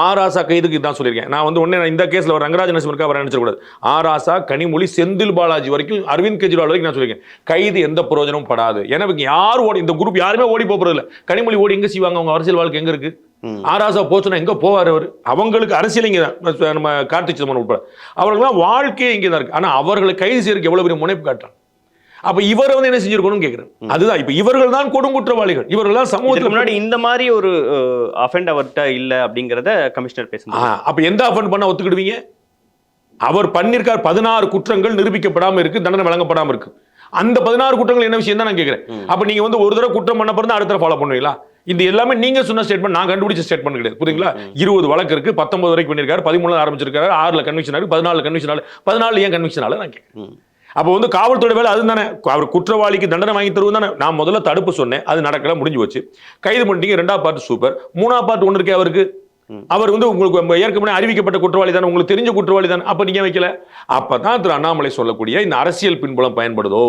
ஆராசா கைதுக்கு தான் சொல்லியிருக்கேன். நான் வந்து ஒன்னே இந்த கேஸ்ல ஒரு ரங்கராஜ நரசிம்மனுக்கு அவர் நினைச்சிடக்கூடாது. ஆராசா, கனிமொழி, செந்தில் பாலாஜி வரைக்கும், அரவிந்த் கெஜ்ரிவால் வரைக்கும் நான் சொல்லியிருக்கேன். கைது எந்த பிரயோஜனமும் படாது. எனக்கு யாரும் ஓடி, இந்த குரூப் யாருமே ஓடி போறது இல்லை. கனிமொழி ஓடி எங்க செய்வாங்க? அவங்க அரசியல் வாழ்க்கை எங்க இருக்கு? ஆராசா போச்சுன்னா எங்க போவார் அவர்? அவங்களுக்கு அரசியல் இங்கே தான். நம்ம கார்த்திக் சிதம்பரம் உட்பட அவர்கள்லாம் வாழ்க்கையே இங்கே தான் இருக்கு. ஆனா அவர்களை கைது செய்யறதுக்கு எவ்வளவு பெரிய முனைப்பு காட்டுறாங்க. அப்ப இவரை வந்து என்ன செஞ்சிருக்கணும்னு கேட்கிறேன். அதுதான் இப்ப இவர்கள் தான் கொடுங்குற்றவாளிகள். இவர்கள் தான் சமூகத்துக்கு முன்னாடி இந்த மாதிரி ஒரு அஃபெண்ட் அவர்கிட்ட இல்ல அப்படிங்கறத கமிஷனர் பேசுறாங்க. அப்ப எந்த அஃபெண்ட் பண்ண ஒத்துக்கிடுவீங்க? அவர் பண்ணிருக்கார் 16 குற்றங்கள் நிரூபிக்கப்படாம இருக்கு, தண்டனை வழங்கப்படாம இருக்கு. அந்த 16 குற்றங்கள் என்ன விஷயம் தான் நான் கேட்கிறேன். அப்ப நீங்க வந்து ஒரு தடவை குற்றம் பண்ண பிறகு அடுத்த ஃபாலோ பண்ணுவீங்களா? இந்த எல்லாமே நீங்க சொன்ன ஸ்டேட்மெண்ட், நான் கண்டுபிடிச்ச ஸ்டேட்மெண்ட் கிடையாது. புரியுங்களா? 20 வழக்கு இருக்கு, 19 வரைக்கும் பண்ணிருக்காரு, 13 ஆரம்பிச்சிருக்காரு, 6ல கன்விக்ஷன் ஆயிருக்கு, 14 கன்விக்ஷன் ஆல, 14 ஏன் கன்விக்ஷன் ஆல நான் கேட்கிறேன். அப்போ வந்து காவல்துறை வேலை அதுதானே, அவர் குற்றவாளிக்கு தண்டனை வாங்கி தருவது தானே. நான் முதல்ல தடுப்பு சொன்னேன், அது நடக்கல, முடிஞ்சு வச்சு. கைது பண்ணிட்டீங்க, 2ஆவது பார்ட் சூப்பர், 3ஆவது பார்ட் ஒன்று இருக்கே அவருக்கு. அவர் வந்து உங்களுக்கு ஏற்கனவே அறிவிக்கப்பட்ட குற்றவாளி தானே, உங்களுக்கு தெரிஞ்ச குற்றவாளி தானே, அப்ப நீங்க வைக்கல. அப்பதான் திரு அண்ணாமலை சொல்லக்கூடிய இந்த அரசியல் பின்புலம் பயன்படுதோ